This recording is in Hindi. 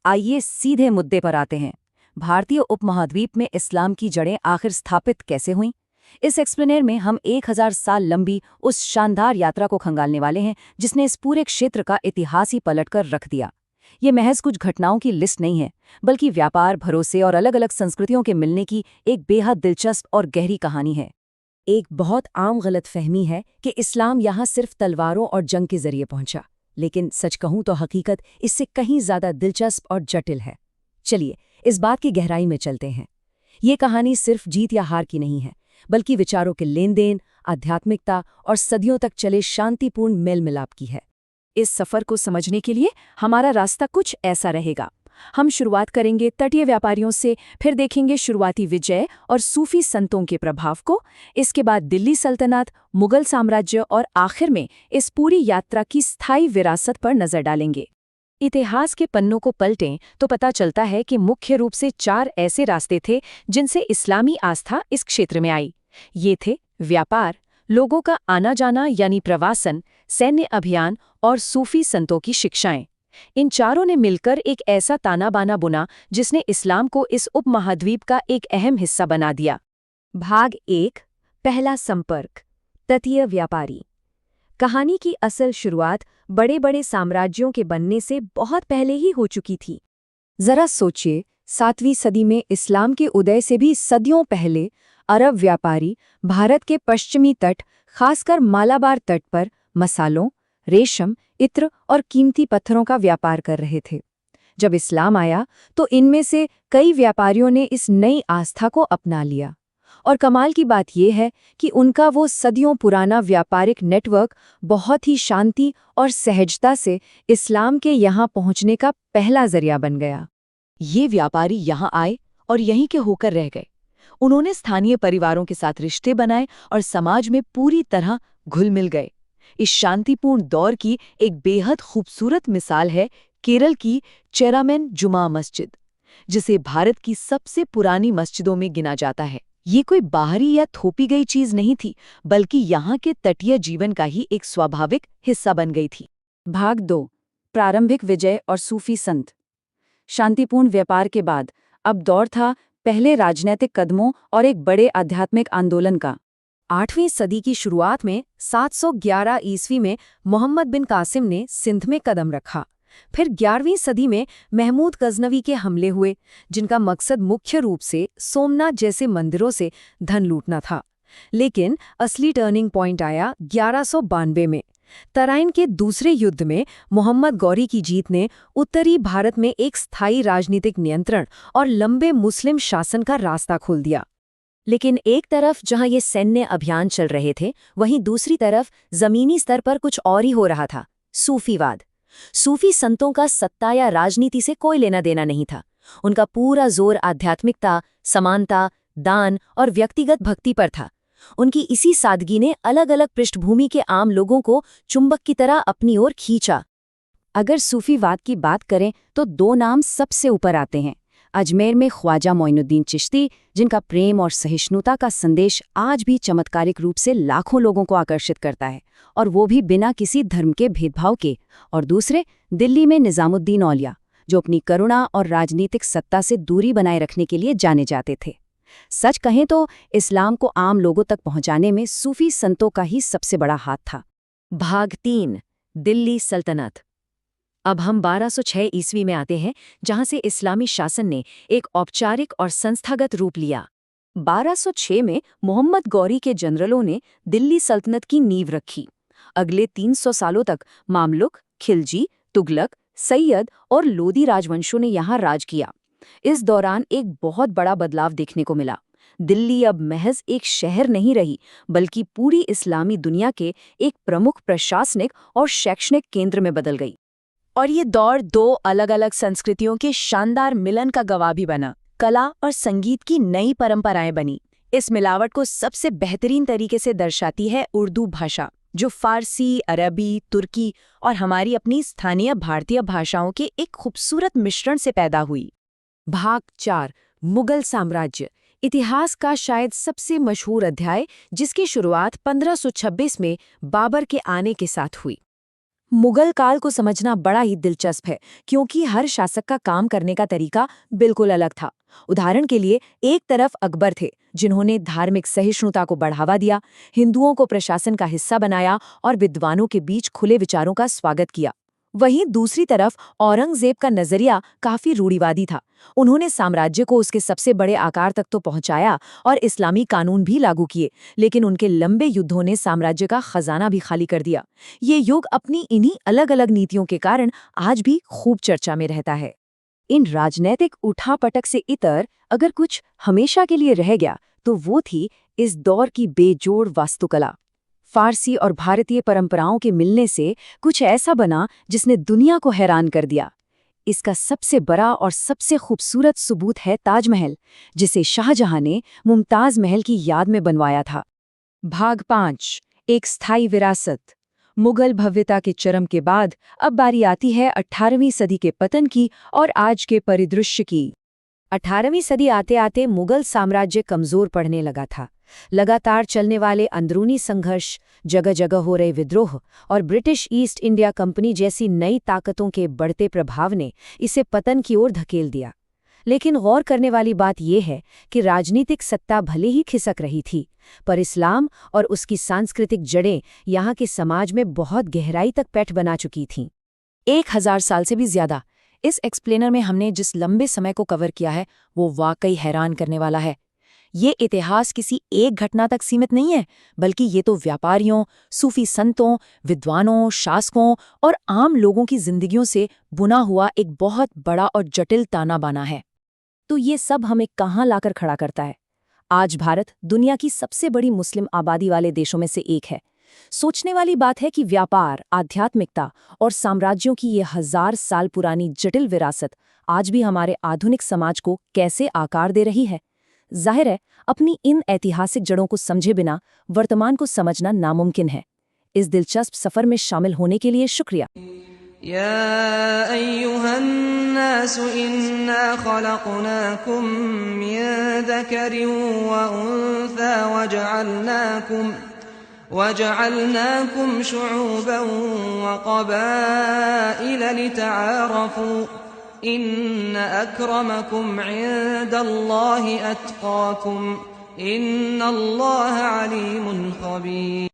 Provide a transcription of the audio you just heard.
आइए सीधे मुद्दे पर आते हैं। भारतीय उपमहाद्वीप में इस्लाम की जड़ें आखिर स्थापित कैसे हुईं? इस एक्सप्लेनर में हम 1000 साल लंबी उस शानदार यात्रा को खंगालने वाले हैं जिसने इस पूरे क्षेत्र का इतिहास ही पलटकर रख दिया। ये महज कुछ घटनाओं की लिस्ट नहीं है, बल्कि व्यापार, भरोसे और अलग-अलग संस्कृतियों के मिलने की एक बेहद दिलचस्प और गहरी कहानी है। एक बहुत आम गलतफहमी है कि इस्लाम यहाँ सिर्फ तलवारों और जंग के जरिए पहुंचा, लेकिन सच कहूं तो हकीकत इससे कहीं ज्यादा दिलचस्प और जटिल है। चलिए इस बात की गहराई में चलते हैं। ये कहानी सिर्फ जीत या हार की नहीं है, बल्कि विचारों के लेन देन, आध्यात्मिकता और सदियों तक चले शांतिपूर्ण मेल मिलाप की है। इस सफर को समझने के लिए हमारा रास्ता कुछ ऐसा रहेगा। हम शुरुआत करेंगे तटीय व्यापारियों से, फिर देखेंगे शुरुआती विजय और सूफी संतों के प्रभाव को, इसके बाद दिल्ली सल्तनत, मुगल साम्राज्य और आखिर में इस पूरी यात्रा की स्थायी विरासत पर नजर डालेंगे। इतिहास के पन्नों को पलटें तो पता चलता है कि मुख्य रूप से 4 ऐसे रास्ते थे जिनसे इस्लामी आस्था इस क्षेत्र में आई। ये थे व्यापार, लोगों का आना जाना यानी प्रवासन, सैन्य अभियान और सूफी संतों की शिक्षाएं। इन चारों ने मिलकर एक ऐसा ताना बाना बुना जिसने इस्लाम को इस उपमहाद्वीप का एक अहम हिस्सा बना दिया। भाग 1, पहला संपर्क, तटीय व्यापारी। कहानी की असल शुरुआत बड़े बड़े साम्राज्यों के बनने से बहुत पहले ही हो चुकी थी। जरा सोचिए, 7वीं सदी में इस्लाम के उदय से भी सदियों पहले अरब व्यापारी भारत के पश्चिमी तट, खासकर मालाबार तट पर मसालों, रेशम, इत्र और कीमती पत्थरों का व्यापार कर रहे थे। जब इस्लाम आया तो इनमें से कई व्यापारियों ने इस नई आस्था को अपना लिया। और कमाल की बात यह है कि उनका वो सदियों पुराना व्यापारिक नेटवर्क बहुत ही शांति और सहजता से इस्लाम के यहाँ पहुँचने का पहला जरिया बन गया। ये व्यापारी यहाँ आए और यहीं के होकर रह गए। उन्होंने स्थानीय परिवारों के साथ रिश्ते बनाए और समाज में पूरी तरह घुल मिल गए। इस शांतिपूर्ण दौर की एक बेहद खूबसूरत मिसाल है केरल की चेरामेन जुमा मस्जिद, जिसे भारत की सबसे पुरानी मस्जिदों में गिना जाता है। ये कोई बाहरी या थोपी गई चीज नहीं थी, बल्कि यहाँ के तटीय जीवन का ही एक स्वाभाविक हिस्सा बन गई थी। भाग 2, प्रारंभिक विजय और सूफी संत। शांतिपूर्ण व्यापार के बाद अब दौर था पहले राजनैतिक कदमों और एक बड़े आध्यात्मिक आंदोलन का। 8वीं सदी की शुरुआत में 711 ईस्वी में मोहम्मद बिन कासिम ने सिंध में कदम रखा। फिर 11वीं सदी में महमूद गजनवी के हमले हुए, जिनका मकसद मुख्य रूप से सोमनाथ जैसे मंदिरों से धन लूटना था। लेकिन असली टर्निंग पॉइंट आया 1192 में। तराइन के दूसरे युद्ध में मोहम्मद गौरी की जीत ने उत्तरी भारत में एक स्थायी राजनीतिक नियंत्रण और लंबे मुस्लिम शासन का रास्ता खोल दिया। लेकिन एक तरफ जहां ये सैन्य अभियान चल रहे थे, वहीं दूसरी तरफ जमीनी स्तर पर कुछ और ही हो रहा था, सूफीवाद। सूफी संतों का सत्ता या राजनीति से कोई लेना देना नहीं था। उनका पूरा जोर आध्यात्मिकता, समानता, दान और व्यक्तिगत भक्ति पर था। उनकी इसी सादगी ने अलग अलग पृष्ठभूमि के आम लोगों को चुंबक की तरह अपनी ओर खींचा। अगर सूफीवाद की बात करें तो 2 नाम सबसे ऊपर आते हैं। अजमेर में ख्वाजा मोइनुद्दीन चिश्ती, जिनका प्रेम और सहिष्णुता का संदेश आज भी चमत्कारिक रूप से लाखों लोगों को आकर्षित करता है, और वो भी बिना किसी धर्म के भेदभाव के। और दूसरे दिल्ली में निजामुद्दीन औलिया, जो अपनी करुणा और राजनीतिक सत्ता से दूरी बनाए रखने के लिए जाने जाते थे। सच कहें तो इस्लाम को आम लोगों तक पहुंचाने में सूफी संतों का ही सबसे बड़ा हाथ था। भाग 3, दिल्ली सल्तनत। अब हम 1206 ईस्वी में आते हैं, जहां से इस्लामी शासन ने एक औपचारिक और संस्थागत रूप लिया। 1206 में मोहम्मद गौरी के जनरलों ने दिल्ली सल्तनत की नींव रखी। अगले 300 सालों तक मामलुक, खिलजी, तुगलक, सैयद और लोदी राजवंशों ने यहाँ राज किया। इस दौरान एक बहुत बड़ा बदलाव देखने को मिला। दिल्ली अब महज एक शहर नहीं रही, बल्कि पूरी इस्लामी दुनिया के एक प्रमुख प्रशासनिक और शैक्षणिक केंद्र में बदल गई। और ये दौर 2 अलग अलग संस्कृतियों के शानदार मिलन का गवाह भी बना। कला और संगीत की नई परंपराएं बनी। इस मिलावट को सबसे बेहतरीन तरीके से दर्शाती है उर्दू भाषा, जो फारसी, अरबी, तुर्की और हमारी अपनी स्थानीय भारतीय भाषाओं के एक खूबसूरत मिश्रण से पैदा हुई। भाग 4, मुगल साम्राज्य। इतिहास का शायद सबसे मशहूर अध्याय, जिसकी शुरुआत 1526 में बाबर के आने के साथ हुई। मुगल काल को समझना बड़ा ही दिलचस्प है, क्योंकि हर शासक का काम करने का तरीका बिल्कुल अलग था। उदाहरण के लिए, एक तरफ अकबर थे, जिन्होंने धार्मिक सहिष्णुता को बढ़ावा दिया, हिंदुओं को प्रशासन का हिस्सा बनाया और विद्वानों के बीच खुले विचारों का स्वागत किया। वहीं दूसरी तरफ औरंगजेब का नजरिया काफी रूढ़िवादी था। उन्होंने साम्राज्य को उसके सबसे बड़े आकार तक तो पहुंचाया और इस्लामी कानून भी लागू किए, लेकिन उनके लंबे युद्धों ने साम्राज्य का खजाना भी खाली कर दिया। ये युग अपनी इन्हीं अलग अलग नीतियों के कारण आज भी खूब चर्चा में रहता है। इन राजनैतिक उठापटक से इतर अगर कुछ हमेशा के लिए रह गया तो वो थी इस दौर की बेजोड़ वास्तुकला। फारसी और भारतीय परंपराओं के मिलने से कुछ ऐसा बना जिसने दुनिया को हैरान कर दिया। इसका सबसे बड़ा और सबसे खूबसूरत सबूत है ताजमहल, जिसे शाहजहां ने मुमताज महल की याद में बनवाया था। भाग 5, एक स्थायी विरासत। मुगल भव्यता के चरम के बाद अब बारी आती है 18वीं सदी के पतन की और आज के परिदृश्य की। 18वीं सदी आते आते मुगल साम्राज्य कमजोर पड़ने लगा था। लगातार चलने वाले अंदरूनी संघर्ष, जगह जगह हो रहे विद्रोह और ब्रिटिश ईस्ट इंडिया कंपनी जैसी नई ताकतों के बढ़ते प्रभाव ने इसे पतन की ओर धकेल दिया। लेकिन गौर करने वाली बात यह है कि राजनीतिक सत्ता भले ही खिसक रही थी, पर इस्लाम और उसकी सांस्कृतिक जड़ें यहाँ के समाज में बहुत गहराई तक पैठ बना चुकी थीं। 1000 साल से भी ज्यादा। इस एक्सप्लेनर में हमने जिस लंबे समय को कवर किया है वो वाकई हैरान करने वाला है। ये इतिहास किसी एक घटना तक सीमित नहीं है, बल्कि ये तो व्यापारियों, सूफी संतों, विद्वानों, शासकों और आम लोगों की जिंदगियों से बुना हुआ एक बहुत बड़ा और जटिल ताना बाना है। तो ये सब हमें कहाँ लाकर खड़ा करता है? आज भारत दुनिया की सबसे बड़ी मुस्लिम आबादी वाले देशों में से एक है। सोचने वाली बात है कि व्यापार, आध्यात्मिकता और साम्राज्यों की ये 1000 साल पुरानी जटिल विरासत आज भी हमारे आधुनिक समाज को कैसे आकार दे रही है। जाहिर है, अपनी इन ऐतिहासिक जड़ों को समझे बिना वर्तमान को समझना नामुमकिन है। इस दिलचस्प सफर में शामिल होने के लिए शुक्रिया। या अय्युहन्नासु इन्ना खलक़नाकुम मिन ज़करिन व उन्सा वजअलनाकुम शुऊबन व क़बाइल लितआरफ़ू इन्न अक्रमकुम इन्दल्लाहि अत्क़ाकुम इन्नल्लाह अलीमुन ख़बीर।